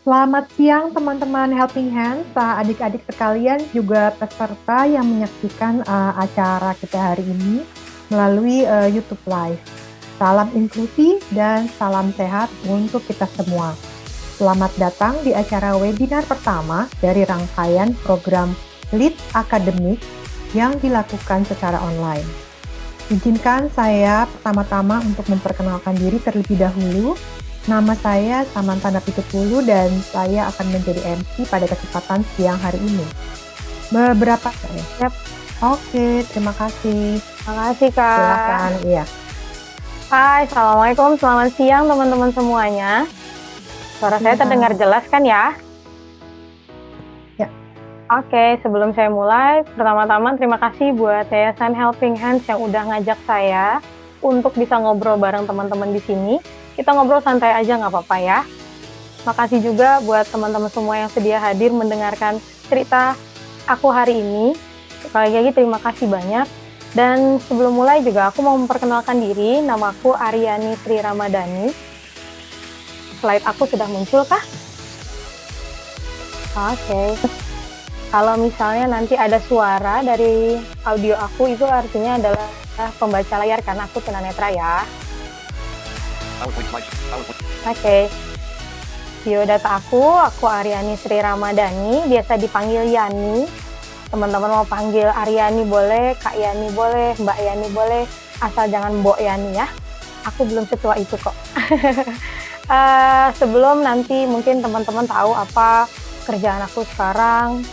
Selamat siang teman-teman Helping Hands, adik-adik sekalian juga peserta yang menyaksikan acara kita hari ini melalui YouTube Live. Salam inklusi dan salam sehat untuk kita semua. Selamat datang di acara webinar pertama dari rangkaian program Lead Academic yang dilakukan secara online. Izinkan saya pertama-tama untuk memperkenalkan diri terlebih dahulu. Nama saya Samantha Napitupulu dan saya akan menjadi MC pada kesempatan siang hari ini. Beberapa Yap. Oke, terima kasih. Terima kasih, Kak. Silakan, iya. Hai, Assalamualaikum. Selamat siang, teman-teman semuanya. Suara saya terdengar jelas kan ya? Ya. Oke, sebelum saya mulai, pertama-tama terima kasih buat Yayasan Helping Hands yang udah ngajak saya untuk bisa ngobrol bareng teman-teman di sini. Kita ngobrol santai aja nggak apa-apa ya. Makasih juga buat teman-teman semua yang sedia hadir mendengarkan cerita aku hari ini. Sekali lagi terima kasih banyak. Dan sebelum mulai juga aku mau memperkenalkan diri. Namaku Aryani Sri Ramadhani. Slide aku sudah muncul kah? Oke. Kalau misalnya nanti ada suara dari audio aku, itu artinya adalah pembaca layar karena aku tunanetra ya. Oke. Biodata aku Aryani Sri Ramadhani, biasa dipanggil Yani. Teman-teman mau panggil Aryani boleh, Kak Yani boleh, Mbak Yani boleh, asal jangan Mbok Yani ya. Aku belum setua itu kok. Sebelum nanti mungkin teman-teman tahu apa kerjaan aku sekarang,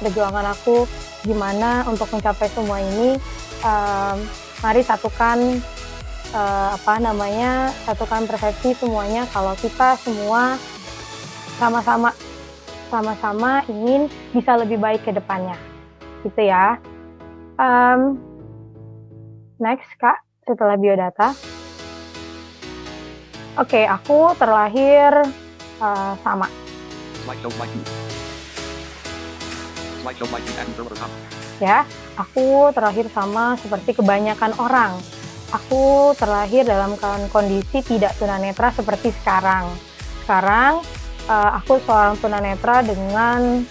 perjuangan aku gimana untuk mencapai semua ini, mari satukan satukan persepsi semuanya kalau kita semua sama-sama ingin bisa lebih baik ke depannya, gitu ya. Next, Kak, setelah biodata. Oke, aku terlahir sama. Ya, aku terlahir sama seperti kebanyakan orang. Aku terlahir dalam kondisi tidak tunanetra seperti sekarang. Sekarang aku seorang tunanetra dengan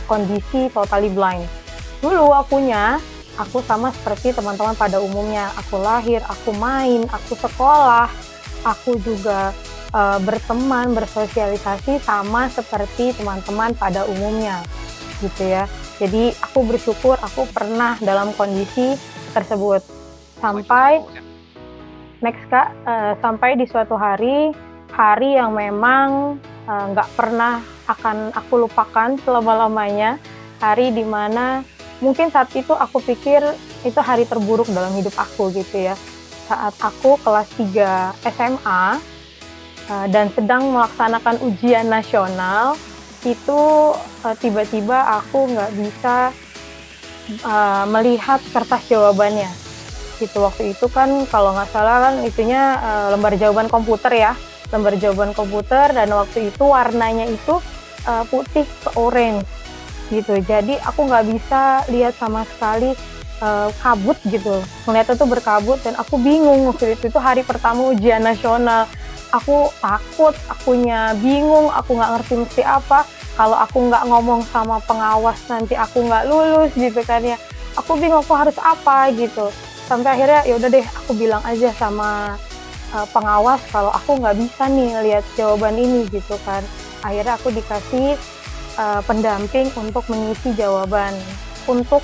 kondisi totally blind. Dulu aku sama seperti teman-teman pada umumnya. Aku lahir, aku main, aku sekolah, aku juga berteman, bersosialisasi sama seperti teman-teman pada umumnya, gitu ya. Jadi aku bersyukur aku pernah dalam kondisi tersebut sampai next Kak, sampai di suatu hari yang memang nggak pernah akan aku lupakan selama-lamanya, hari dimana mungkin saat itu aku pikir itu hari terburuk dalam hidup aku gitu ya. Saat aku kelas 3 SMA dan sedang melaksanakan ujian nasional, itu tiba-tiba aku nggak bisa melihat kertas jawabannya. Gitu, waktu itu kan kalau nggak salah kan itunya lembar jawaban komputer ya, lembar jawaban komputer, dan waktu itu warnanya itu putih ke orange gitu. Jadi aku nggak bisa lihat sama sekali, kabut gitu. Ngeliatnya tuh berkabut dan aku bingung waktu itu hari pertama ujian nasional. Aku takut, akunya bingung, aku nggak ngerti mesti apa. Kalau aku nggak ngomong sama pengawas nanti aku nggak lulus gitu kan ya. Aku bingung aku harus apa gitu. Sampai akhirnya ya udah deh aku bilang aja sama pengawas kalau aku nggak bisa nih lihat jawaban ini gitu kan. Akhirnya aku dikasih pendamping untuk mengisi jawaban. Untuk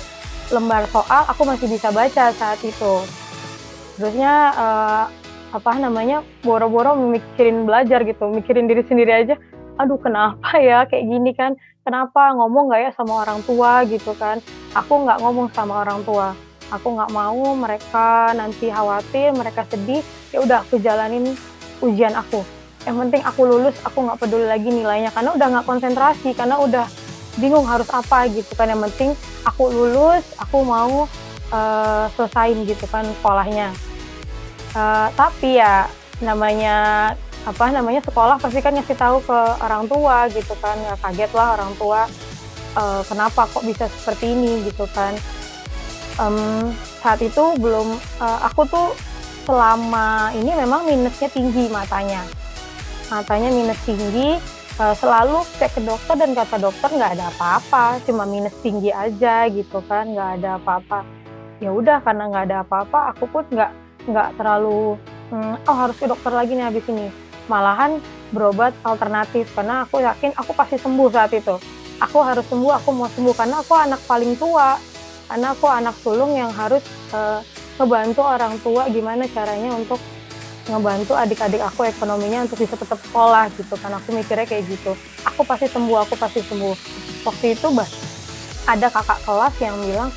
lembar soal aku masih bisa baca saat itu. Terusnya boro-boro mikirin belajar gitu, mikirin diri sendiri aja, aduh kenapa ya kayak gini kan, kenapa ngomong nggak ya sama orang tua gitu kan. Aku nggak ngomong sama orang tua, aku nggak mau mereka nanti khawatir, mereka sedih, ya udah aku jalanin ujian aku. Yang penting aku lulus, aku nggak peduli lagi nilainya, karena udah nggak konsentrasi, karena udah bingung harus apa gitu kan. Yang penting aku lulus, aku mau selesain gitu kan sekolahnya. Tapi ya namanya sekolah pasti kan ngasih tahu ke orang tua gitu kan, ya kaget lah orang tua, kenapa kok bisa seperti ini gitu kan. Saat itu belum aku tuh selama ini memang minusnya tinggi matanya minus tinggi. Selalu cek ke dokter dan kata dokter nggak ada apa-apa, cuma minus tinggi aja gitu kan, nggak ada apa-apa. Ya udah, karena nggak ada apa-apa, aku pun nggak terlalu harus ke dokter lagi nih habis ini. Malahan berobat alternatif karena aku yakin aku pasti sembuh saat itu. Aku harus sembuh, aku mau sembuh karena aku anak paling tua, karena aku anak sulung yang harus ngebantu orang tua gimana caranya untuk ngebantu adik-adik aku ekonominya untuk bisa tetap sekolah gitu kan. Aku mikirnya kayak gitu, aku pasti sembuh. Waktu itu ada kakak kelas yang bilang,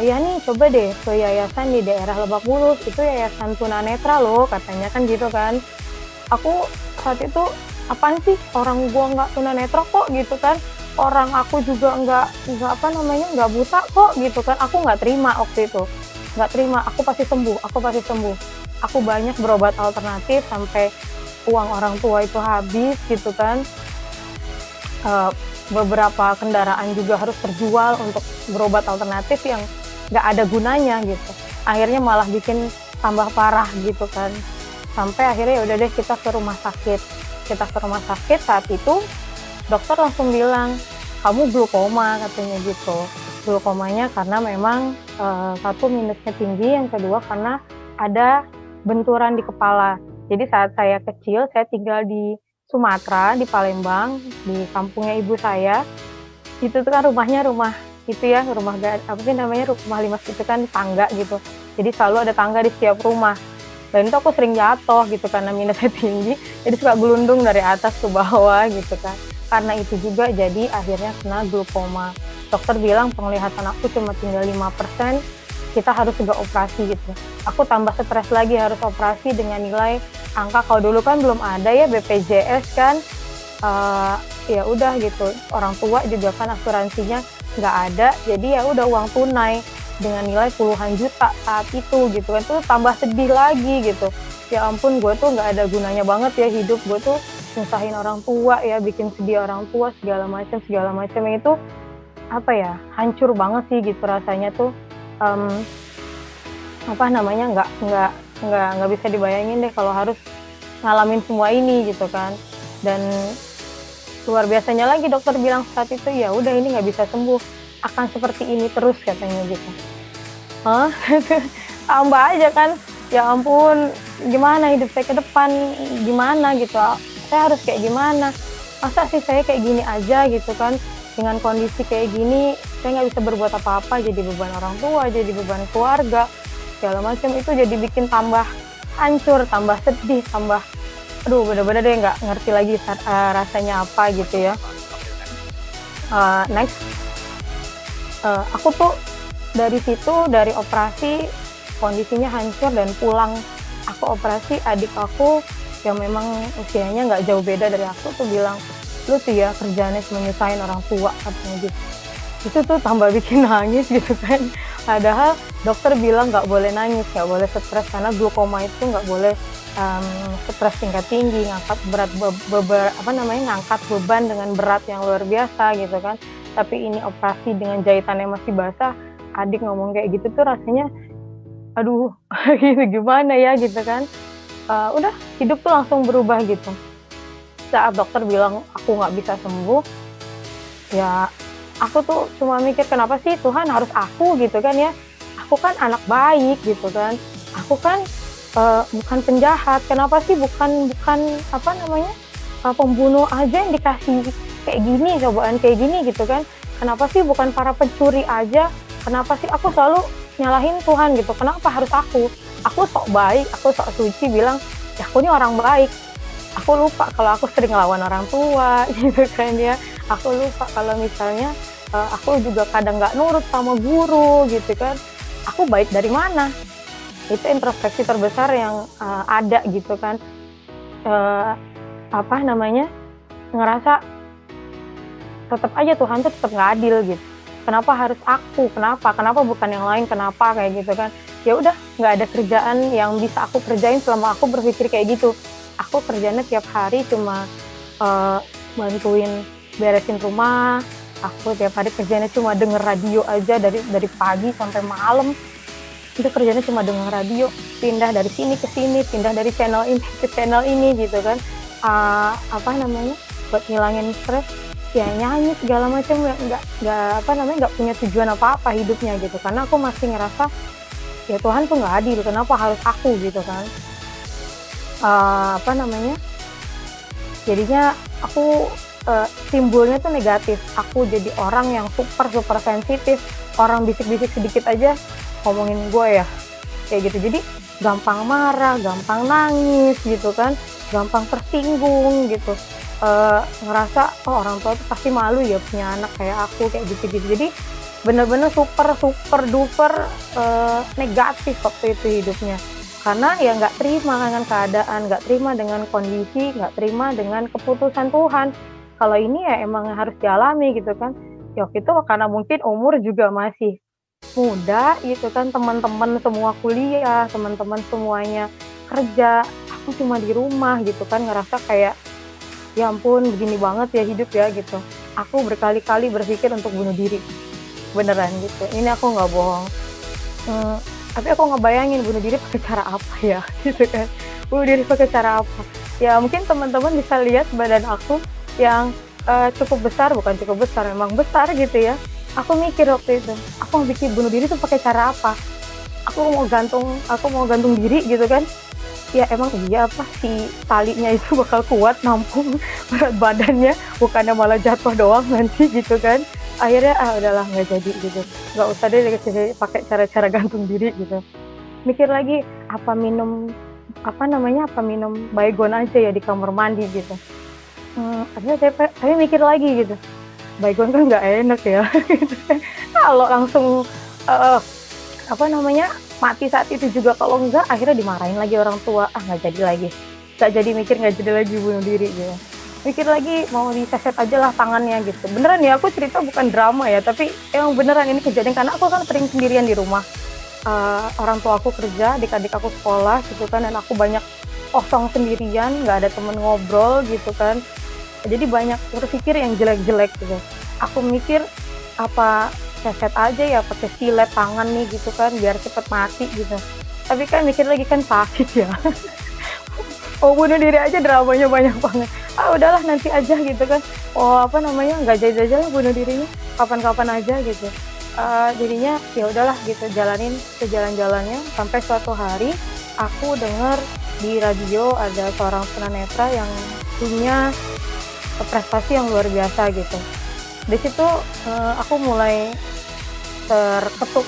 ya nih coba deh ke yayasan di daerah Lebak Bulus, itu yayasan tunanetra loh katanya kan gitu kan. Aku saat itu, apaan sih, orang gua nggak tunanetra kok gitu kan, orang aku juga nggak buta kok gitu kan. Aku nggak terima waktu itu, aku pasti sembuh. Aku banyak berobat alternatif sampai uang orang tua itu habis gitu kan. Beberapa kendaraan juga harus terjual untuk berobat alternatif yang nggak ada gunanya gitu. Akhirnya malah bikin tambah parah gitu kan. Sampai akhirnya ya udah deh kita ke rumah sakit. Saat itu dokter langsung bilang, kamu glukoma katanya gitu. Glukomanya karena memang satu minusnya tinggi, yang kedua karena ada benturan di kepala. Jadi saat saya kecil, saya tinggal di Sumatera, di Palembang, di kampungnya ibu saya. Itu tuh kan rumahnya rumah rumah limas itu kan tangga gitu. Jadi selalu ada tangga di setiap rumah. Dan itu aku sering jatuh gitu karena minusnya tinggi. Jadi suka gelundung dari atas ke bawah gitu kan. Karena itu juga jadi akhirnya kena glukoma. Dokter bilang penglihatan aku cuma tinggal 5%. Kita harus juga operasi gitu. Aku tambah stres lagi, harus operasi dengan nilai angka, kalau dulu kan belum ada ya BPJS kan, ya udah gitu. Orang tua juga kan asuransinya nggak ada, jadi ya udah uang tunai dengan nilai puluhan juta saat itu gitu kan. Tuh tambah sedih lagi gitu. Ya ampun, gue tuh nggak ada gunanya banget ya hidup, gue tuh nyusahin orang tua ya, bikin sedih orang tua segala macam itu hancur banget sih gitu rasanya tuh. Nggak bisa dibayangin deh kalau harus ngalamin semua ini gitu kan. Dan luar biasanya lagi dokter bilang saat itu, ya udah ini nggak bisa sembuh, akan seperti ini terus katanya gitu. Tambah aja kan, ya ampun, gimana hidup saya ke depan, gimana gitu, saya harus kayak gimana, masa sih saya kayak gini aja gitu kan. Dengan kondisi kayak gini, saya nggak bisa berbuat apa-apa, jadi beban orang tua, jadi beban keluarga, segala macam. Itu jadi bikin tambah hancur, tambah sedih, bener-bener deh nggak ngerti lagi rasanya apa gitu ya. Next, aku tuh dari operasi, kondisinya hancur dan pulang. Aku operasi, adik aku yang memang usianya nggak jauh beda dari aku tuh bilang, lu tuh ya kerjaannya cuma nyusahin orang tua katanya gitu. Itu tuh tambah bikin nangis gitu kan. Padahal dokter bilang nggak boleh nangis, nggak boleh stres, karena glukoma itu nggak boleh stres tingkat tinggi, ngangkat ngangkat beban dengan berat yang luar biasa gitu kan. Tapi ini operasi dengan jahitannya masih basah, adik ngomong kayak gitu tuh rasanya aduh gitu gimana ya gitu kan. Udah hidup tuh langsung berubah gitu. Saat dokter bilang aku nggak bisa sembuh, ya aku tuh cuma mikir, kenapa sih Tuhan harus aku gitu kan ya. Aku kan anak baik gitu kan. Aku kan bukan penjahat. Kenapa sih bukan pembunuh aja yang dikasih kayak gini, cobaan kayak gini gitu kan. Kenapa sih bukan para pencuri aja. Kenapa sih aku selalu nyalahin Tuhan gitu. Kenapa harus aku? Aku sok baik, aku sok suci bilang, ya aku ini orang baik. Aku lupa kalau aku sering ngelawan orang tua gitu kan ya. Aku lupa kalau misalnya aku juga kadang nggak nurut sama guru gitu kan. Aku baik dari mana? Itu introspeksi terbesar yang ada gitu kan. Ngerasa tetap aja Tuhan tuh tetap nggak adil gitu. Kenapa harus aku? Kenapa bukan yang lain? Kenapa kayak gitu kan? Ya udah, nggak ada kerjaan yang bisa aku kerjain selama aku berpikir kayak gitu. Aku kerjanya tiap hari cuma bantuin beresin rumah. Aku tiap hari kerjanya cuma denger radio aja dari pagi sampai malam. Dia kerjanya cuma dengar radio, pindah dari sini ke sini, pindah dari channel ini ke channel ini gitu kan. Apa namanya, buat ngilangin stres, ya nyanyi segala macam, nggak punya tujuan apa-apa hidupnya gitu. Karena aku masih ngerasa, ya Tuhan tuh nggak adil, kenapa harus aku gitu kan. Apa namanya, jadinya aku timbulnya tuh negatif. Aku jadi orang yang super sensitif, orang bisik-bisik sedikit aja ngomongin gue ya, kayak gitu. Jadi gampang marah, gampang nangis gitu kan, gampang tersinggung gitu. Ngerasa orang tua tuh pasti malu ya punya anak kayak aku, kayak gitu-gitu. Jadi bener-bener super duper negatif waktu itu hidupnya. Karena ya nggak terima dengan keadaan, nggak terima dengan kondisi, nggak terima dengan keputusan Tuhan. Kalau ini ya emang harus dialami gitu kan. Ya waktu itu karena mungkin umur juga masih muda gitu kan, teman-teman semua kuliah, teman-teman semuanya kerja, aku cuma di rumah gitu kan, ngerasa kayak, ya ampun begini banget ya hidup ya gitu. Aku berkali-kali berpikir untuk bunuh diri, beneran gitu. Ini aku nggak bohong. Tapi aku ngebayangin bunuh diri pakai cara apa ya, gitu kan. Bunuh diri pakai cara apa? Ya mungkin teman-teman bisa lihat badan aku yang cukup besar, bukan cukup besar, memang besar gitu ya. Aku mikir waktu itu, aku mau bikin bunuh diri tuh pakai cara apa? Aku mau gantung diri gitu kan. Ya emang iya apa si talinya itu bakal kuat nampung berat badannya, bukannya malah jatuh doang nanti gitu kan. Akhirnya udahlah nggak jadi gitu, nggak usah deh pakai cara-cara gantung diri gitu. Mikir lagi apa minum Baygon aja ya di kamar mandi gitu. Akhirnya saya mikir lagi gitu, Baygon kan nggak enak ya. Kalau langsung mati saat itu juga, kalau enggak akhirnya dimarahin lagi orang tua, nggak jadi lagi bunuh diri gitu. Mikir lagi mau diseset aja lah tangannya gitu. Beneran ya, aku cerita bukan drama ya, tapi emang beneran ini kejadian karena aku kan sering sendirian di rumah. Orang tua aku kerja, adik-adik aku sekolah gitu kan, dan aku banyak kosong sendirian, nggak ada temen ngobrol gitu kan. Jadi banyak berpikir yang jelek-jelek gitu. Aku mikir apa seset aja ya, pakai silet tangan nih gitu kan, biar cepet mati gitu. Tapi kan mikir lagi kan sakit ya. Mau bunuh diri aja dramanya banyak banget. Udahlah nanti aja gitu kan. Nggak jadi aja lah bunuh dirinya, kapan-kapan aja gitu. Jadinya ya udahlah gitu, jalanin sejalan-jalannya sampai suatu hari aku dengar di radio ada seorang tunanetra yang punya prestasi yang luar biasa gitu. Di situ aku mulai terketuk.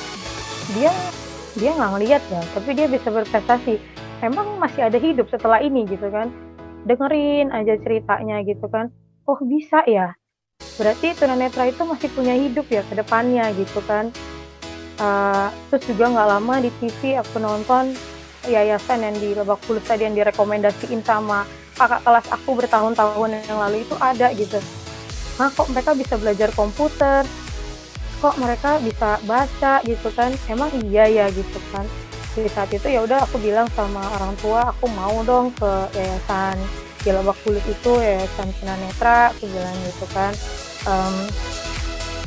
Dia nggak ngelihat ya, tapi dia bisa berprestasi. Emang masih ada hidup setelah ini gitu kan. Dengerin aja ceritanya gitu kan. Oh bisa ya, berarti tunanetra itu masih punya hidup ya ke depannya gitu kan. Terus juga nggak lama di TV aku nonton yayasan yang di Lebak Bulus tadi yang direkomendasiin sama kakak kelas aku bertahun-tahun yang lalu itu ada gitu. Kok mereka bisa belajar komputer, kok mereka bisa baca gitu kan, emang iya ya gitu kan. Di saat itu ya udah aku bilang sama orang tua, aku mau dong ke yayasan di Lebak Bulus itu, yayasan tunanetra, aku bilang gitu kan.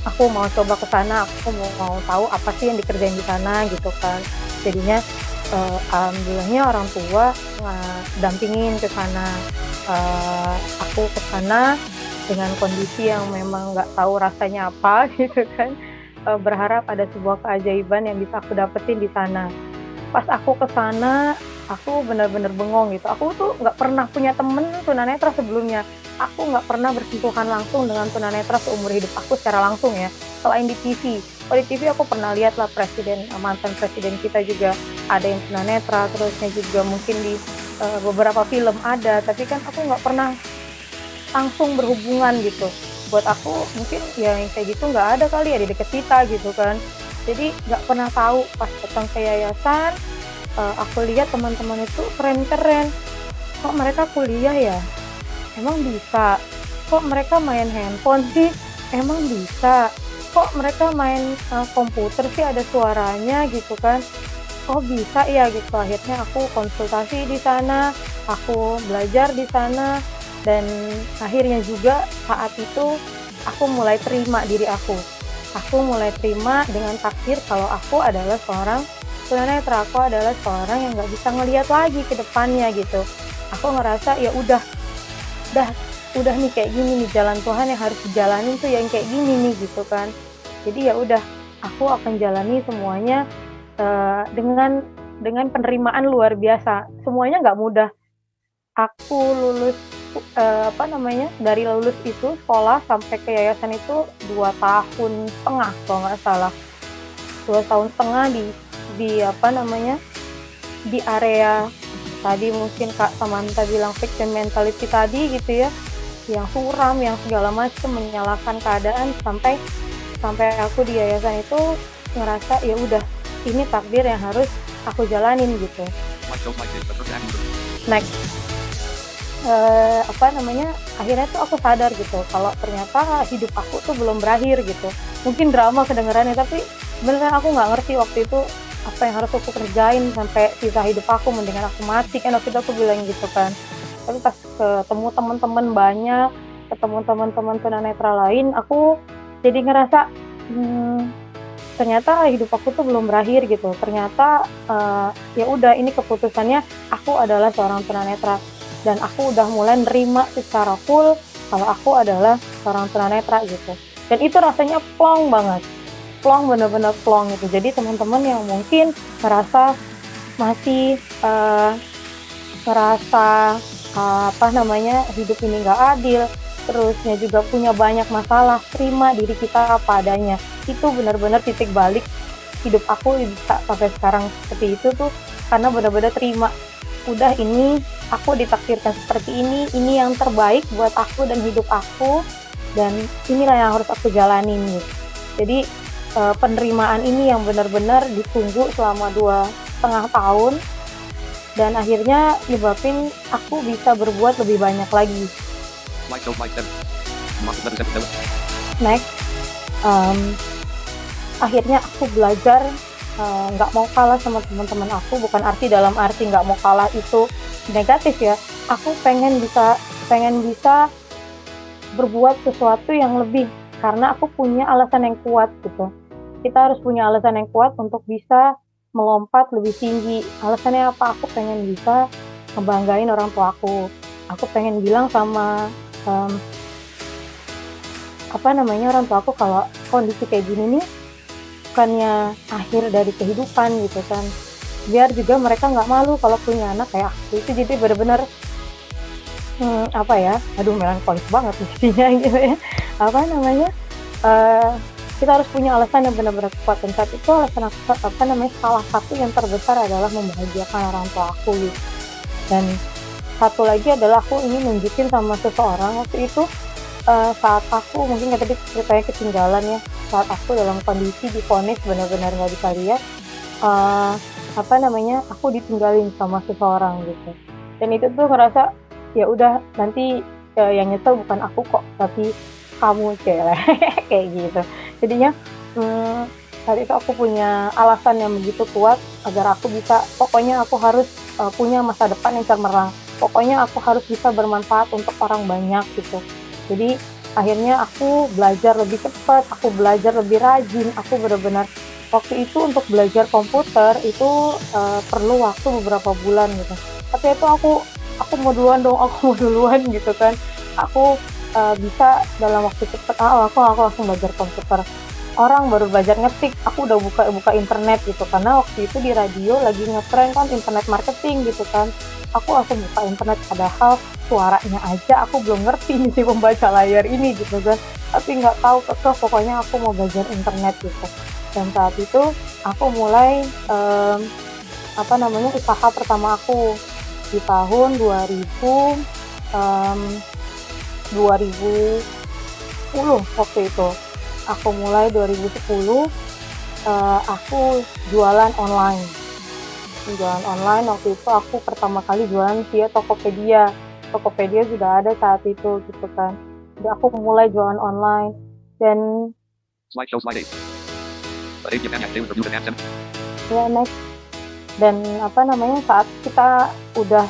Aku mau coba ke sana, aku mau tahu apa sih yang dikerjain di sana gitu kan. Jadinya alhamdulillahnya orang tua dampingin ke sana. Aku ke sana dengan kondisi yang memang nggak tahu rasanya apa gitu kan. Berharap ada sebuah keajaiban yang bisa aku dapetin di sana. Pas aku ke sana, aku benar-benar bengong gitu. Aku tuh nggak pernah punya temen tunanetra sebelumnya. Aku nggak pernah bersentuhan langsung dengan tunanetra seumur hidup aku secara langsung ya, selain di TV. Kalau di TV aku pernah lihat lah mantan presiden kita juga ada yang tunanetra, terusnya juga mungkin di beberapa film ada, tapi kan aku nggak pernah langsung berhubungan gitu. Buat aku mungkin ya yang kayak gitu nggak ada kali ya di deket kita gitu kan. Jadi nggak pernah tahu. Pas datang ke yayasan, aku lihat teman-teman itu keren-keren. Kok mereka kuliah ya? Emang bisa. Kok mereka main handphone sih? Emang bisa. Kok mereka main komputer sih ada suaranya gitu kan? Oh bisa ya gitu. Akhirnya aku konsultasi di sana, aku belajar di sana, dan akhirnya juga saat itu aku mulai terima diri aku. Aku mulai terima dengan takdir kalau aku adalah seorang tunanetra, aku adalah seorang yang nggak bisa ngelihat lagi ke depannya gitu. Aku ngerasa ya udah udah nih kayak gini nih jalan Tuhan yang harus dijalanin tuh yang kayak gini nih gitu kan. Jadi ya udah, aku akan jalani semuanya dengan penerimaan luar biasa. Semuanya nggak mudah. Aku lulus dari lulus itu sekolah sampai ke yayasan itu 2 tahun setengah kalau nggak salah. 2 tahun setengah di area tadi mungkin Kak Samantha bilang victim mentality tadi gitu ya, yang suram, yang segala macam menyalahkan keadaan sampai aku di yayasan itu ngerasa ya udah ini takdir yang harus aku jalanin gitu. Next, akhirnya tuh aku sadar gitu kalau ternyata hidup aku tuh belum berakhir gitu. Mungkin drama kedengarannya, tapi beneran aku nggak ngerti waktu itu apa yang harus aku kerjain sampai sisa hidup aku, mendingan aku mati kan waktu itu aku bilang gitu kan. Tapi pas ketemu teman-teman banyak, ketemu teman-teman tunanetra lain, aku jadi ngerasa ternyata hidup aku tuh belum berakhir gitu. Ternyata ya udah ini keputusannya, aku adalah seorang tunanetra dan aku udah mulai nerima secara full kalau aku adalah seorang tunanetra gitu. Dan itu rasanya plong banget. Plong, bener-bener plong gitu. Jadi teman-teman yang mungkin ngerasa masih ngerasa hidup ini nggak adil, terusnya juga punya banyak masalah, terima diri kita apa adanya. Itu benar-benar titik balik hidup aku bisa sampai sekarang seperti itu tuh karena benar-benar terima. Udah, ini aku ditakdirkan seperti ini yang terbaik buat aku dan hidup aku, dan inilah yang harus aku jalanin gitu. Jadi penerimaan ini yang benar-benar ditunggu selama 2,5 tahun dan akhirnya nyebabin aku bisa berbuat lebih banyak lagi. Next, akhirnya aku belajar nggak mau kalah sama teman-teman aku. Bukan dalam arti nggak mau kalah itu negatif ya. Aku pengen bisa berbuat sesuatu yang lebih karena aku punya alasan yang kuat gitu. Kita harus punya alasan yang kuat untuk bisa melompat lebih tinggi. Alasannya apa? Aku pengen bisa ngebanggain orang tua aku. Aku pengen bilang sama orang tua aku kalau kondisi kayak gini nih bukannya akhir dari kehidupan gitu kan. Biar juga mereka nggak malu kalau punya anak kayak aku. Itu jadi benar-benar melankolis banget jadinya gitu ya. Kita harus punya alasan yang benar-benar kuat, dan saat itu alasan salah satu yang terbesar adalah membahagiakan orang tua aku gitu. Dan satu lagi adalah aku ingin nunjukin sama seseorang waktu itu saat aku mungkin tadi ceritanya ketinggalan ya, saat aku dalam kondisi divonis benar-benar nggak bisa lihat, aku ditinggalin sama seseorang gitu. Dan itu tuh ngerasa ya udah nanti yang nyesel bukan aku kok, tapi kamu cewek kayak gitu. Jadinya saat itu aku punya alasan yang begitu kuat agar aku bisa, pokoknya aku harus punya masa depan yang cemerlang. Pokoknya aku harus bisa bermanfaat untuk orang banyak gitu. Jadi akhirnya aku belajar lebih cepat, aku belajar lebih rajin, aku benar-benar waktu itu untuk belajar komputer itu perlu waktu beberapa bulan gitu. Tapi itu aku mau duluan gitu kan. Aku bisa dalam waktu cepat, aku langsung belajar komputer. Orang baru belajar ngetik, aku udah buka internet gitu, karena waktu itu di radio lagi ngetren kan internet marketing gitu kan. Aku langsung buka internet, padahal suaranya aja aku belum ngerti nih si pembaca layar ini gitu kan. Tapi nggak tahu pokoknya aku mau belajar internet gitu. Dan saat itu aku mulai usaha pertama aku di tahun 2010 waktu itu. Aku mulai 2010, aku jualan online. Waktu itu aku pertama kali jualan via Tokopedia. Tokopedia sudah ada saat itu gitu kan. Jadi aku mulai jualan online dan next. Dan saat kita udah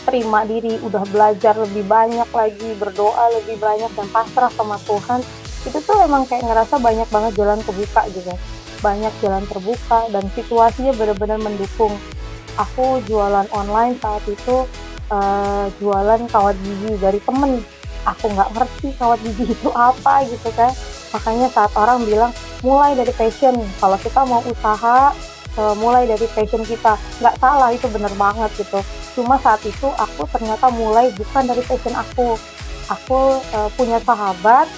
terima diri, udah belajar lebih banyak lagi, berdoa lebih banyak dan pasrah sama Tuhan, itu tuh emang kayak ngerasa banyak banget jalan kebuka gitu. banyak jalan terbuka dan situasinya benar-benar mendukung. Aku jualan online saat itu, jualan kawat gigi dari temen. Aku nggak ngerti kawat gigi itu apa gitu kan. Makanya saat orang bilang, mulai dari passion, kalau kita mau usaha, mulai dari passion kita. Nggak salah, itu bener banget gitu. Cuma saat itu aku ternyata mulai bukan dari passion aku. Aku punya sahabat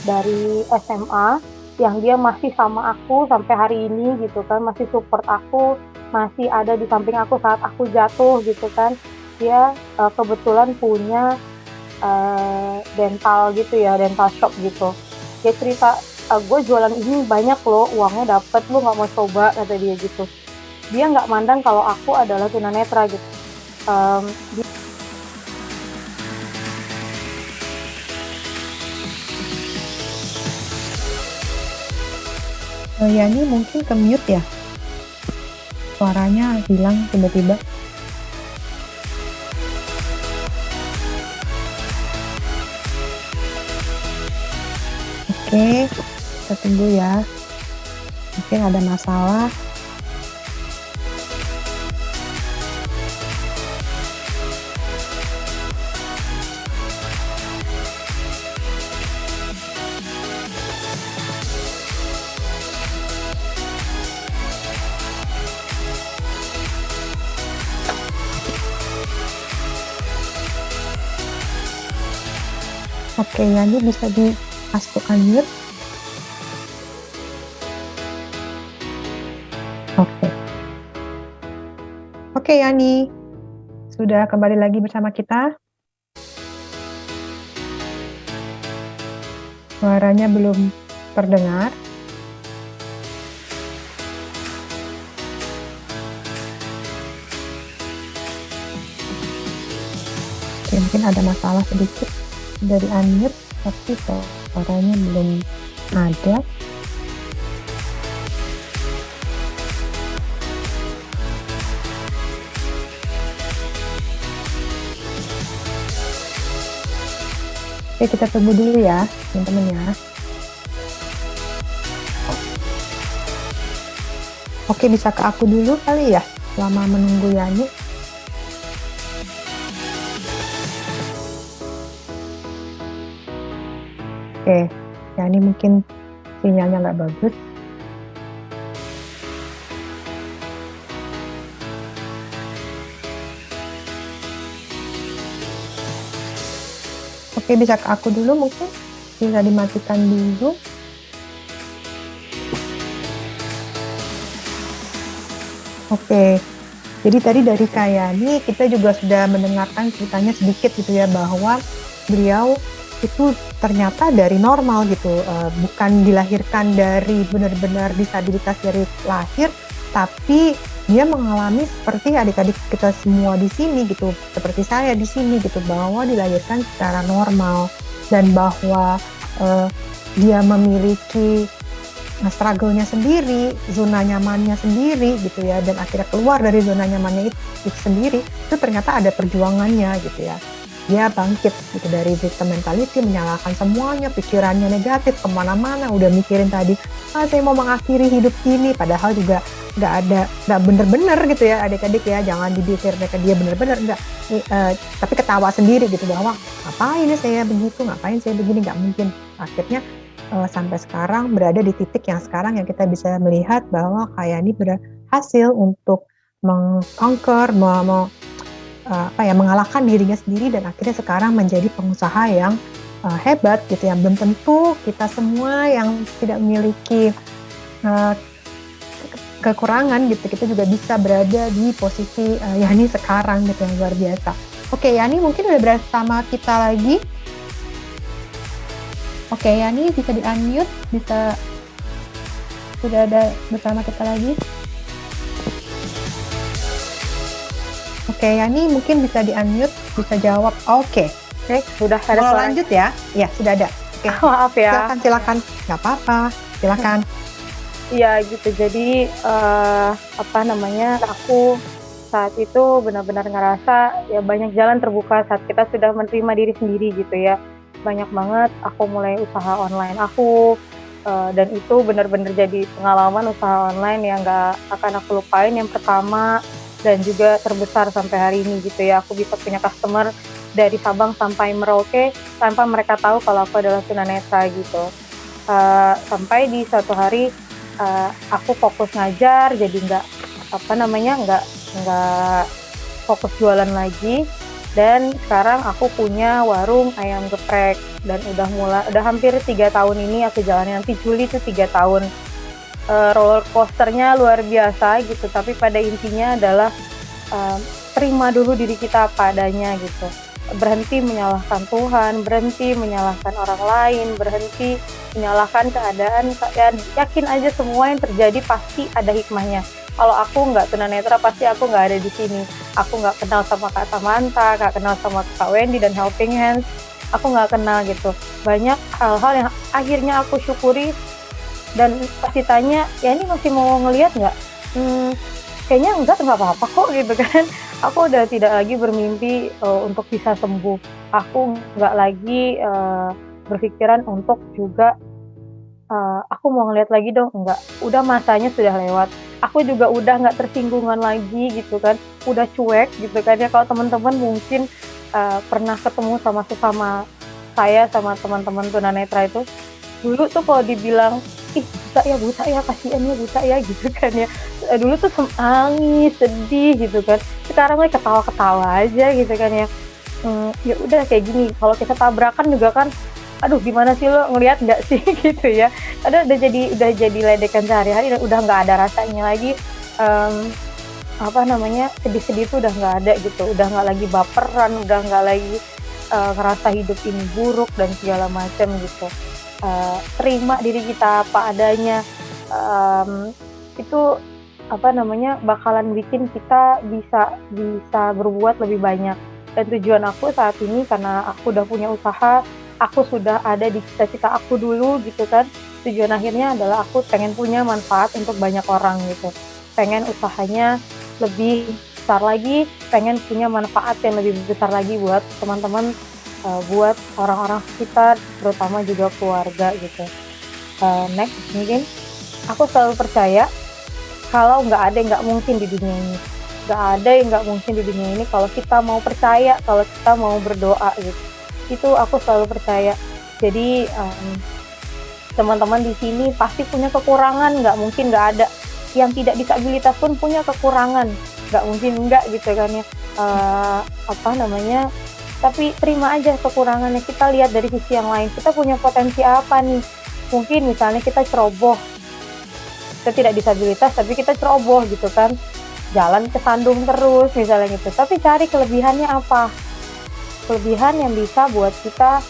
dari SMA yang dia masih sama aku sampai hari ini gitu kan, masih support aku, masih ada di samping aku saat aku jatuh gitu kan. Dia kebetulan punya dental gitu ya, dental shop gitu. Dia cerita, gue jualan ini banyak loh, uangnya dapet, lu nggak mau coba, kata dia gitu. Dia nggak mandang kalau aku adalah tunanetra gitu. Dia Yani mungkin ke mute ya, suaranya hilang tiba-tiba. Oke, kita tunggu ya, mungkin ada masalah. Oke, Yani bisa dimasuk unmute. Oke. Oke, Yani. Sudah kembali lagi bersama kita. Suaranya belum terdengar. Oke, mungkin ada masalah sedikit dari unmute, tapi suaranya belum ada. Oke, kita tunggu dulu ya, teman-teman ya. Oke, bisa ke aku dulu kali ya, selama menunggu Yani. Oke, Yani mungkin sinyalnya nggak bagus. Oke, bisa ke aku dulu mungkin, bisa dimatikan dulu. Oke, jadi tadi dari Kak Yani kita juga sudah mendengarkan ceritanya sedikit gitu ya, bahwa beliau itu ternyata dari normal gitu, bukan dilahirkan dari benar-benar disabilitas dari lahir, tapi dia mengalami seperti adik-adik kita semua di sini gitu, seperti saya di sini gitu, bahwa dilahirkan secara normal dan bahwa dia memiliki struggle-nya sendiri, zona nyamannya sendiri gitu ya, dan akhirnya keluar dari zona nyamannya itu sendiri, itu ternyata ada perjuangannya gitu ya. Dia bangkit gitu dari victim mentality, menyalahkan semuanya, pikirannya negatif kemana-mana, udah mikirin tadi, saya mau mengakhiri hidup ini, padahal juga nggak bener-bener gitu ya adik-adik ya, jangan dipikir mereka dia bener-bener, enggak, tapi ketawa sendiri gitu bahwa ngapain saya begitu, ngapain saya begini, nggak mungkin. Akhirnya sampai sekarang berada di titik yang sekarang yang kita bisa melihat bahwa Kayani berhasil untuk mengconquer, mengalahkan dirinya sendiri, dan akhirnya sekarang menjadi pengusaha yang hebat gitu, yang belum tentu kita semua yang tidak memiliki kekurangan gitu, kita juga bisa berada di posisi Yani sekarang gitu, yang luar biasa. Oke, Yani mungkin udah bersama kita lagi. Oke, Yani bisa di-unmute, bisa sudah ada bersama kita lagi. Oke, Yani mungkin bisa di-unmute, bisa jawab. Oke, sudah ada mau suara. lanjut ya? Ya, sudah ada. Oke, Maaf ya. silakan. Nggak apa-apa, silakan. Iya gitu, jadi aku saat itu benar-benar ngerasa ya banyak jalan terbuka saat kita sudah menerima diri sendiri gitu ya. Banyak banget aku mulai usaha online aku, dan itu benar-benar jadi pengalaman usaha online yang nggak akan aku lupain, yang pertama dan juga terbesar sampai hari ini gitu ya. Aku bisa punya customer dari Sabang sampai Merauke tanpa mereka tahu kalau aku adalah tunanetra gitu. Sampai di suatu hari aku fokus ngajar, jadi nggak fokus jualan lagi. Dan sekarang aku punya warung ayam geprek dan udah hampir 3 tahun ini aku jalani, nanti Juli itu 3 tahun. Roller coasternya luar biasa gitu, tapi pada intinya adalah terima dulu diri kita apa adanya gitu. Berhenti menyalahkan Tuhan, berhenti menyalahkan orang lain, berhenti menyalahkan keadaan. Yakin aja semua yang terjadi pasti ada hikmahnya. Kalau aku nggak tunanetra pasti aku nggak ada di sini. Aku nggak kenal sama Kak Samantha, nggak kenal sama Kak Wendy dan Helping Hands. Aku nggak kenal gitu. Banyak hal-hal yang akhirnya aku syukuri, dan pas ditanya, ya ini masih mau ngelihat nggak? Kayaknya nggak apa-apa kok gitu kan. Aku udah tidak lagi bermimpi untuk bisa sembuh. Aku nggak lagi berpikiran untuk juga aku mau ngelihat lagi dong, enggak. Udah masanya sudah lewat. Aku juga udah nggak tersinggungan lagi gitu kan, udah cuek gitu kan ya. Kalau teman-teman mungkin pernah ketemu sama sesama saya sama teman-teman tunanetra itu, dulu tuh kalau dibilang, "Ih buta ya, kasihan ya buta ya," gitu kan ya. Dulu tuh nangis, sedih gitu kan. Sekarang mah ketawa-ketawa aja gitu kan ya. Ya udah kayak gini, kalau kita tabrakan juga kan, aduh gimana sih lo ngelihat nggak sih gitu ya. Udah jadi ledekan sehari-hari dan udah nggak ada rasanya lagi. Sedih-sedih itu udah nggak ada gitu, udah nggak lagi baperan, udah nggak lagi ngerasa hidup ini buruk dan segala macam gitu. Terima diri kita apa adanya, itu bakalan bikin kita bisa berbuat lebih banyak. Dan tujuan aku saat ini, karena aku udah punya usaha, aku sudah ada di cita-cita aku dulu gitu kan. Tujuan akhirnya adalah aku pengen punya manfaat untuk banyak orang gitu. Pengen usahanya lebih besar lagi, pengen punya manfaat yang lebih besar lagi buat teman-teman, buat orang-orang sekitar, terutama juga keluarga gitu. Next mungkin, aku selalu percaya kalau nggak ada yang nggak mungkin di dunia ini. Nggak ada yang nggak mungkin di dunia ini kalau kita mau percaya, kalau kita mau berdoa gitu. Itu aku selalu percaya. Jadi teman-teman di sini pasti punya kekurangan, nggak mungkin nggak ada. Yang tidak disabilitas pun punya kekurangan, nggak mungkin nggak gitu kan ya. Tapi terima aja kekurangannya, kita lihat dari sisi yang lain. Kita punya potensi apa nih? Mungkin misalnya kita ceroboh, kita tidak disabilitas tapi kita ceroboh gitu kan, jalan kesandung terus misalnya gitu. Tapi cari kelebihannya apa? Kelebihan yang bisa buat kita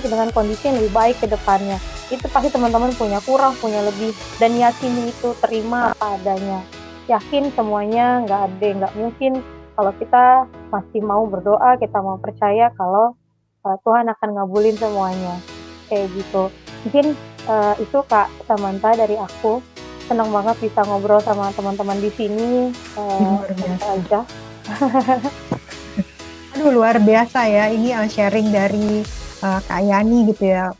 dengan kondisi yang lebih baik ke depannya. Itu pasti teman-teman punya kurang, punya lebih, dan yakini itu, terima apa adanya. Yakin semuanya nggak ada yang nggak mungkin. Kalau kita masih mau berdoa, kita mau percaya kalau Tuhan akan ngabulin semuanya. Kayak gitu. Mungkin itu Kak Samantha dari aku. Senang banget bisa ngobrol sama teman-teman di sini. Luar biasa aja. Aduh luar biasa ya, ini sharing dari Kak Yani gitu ya.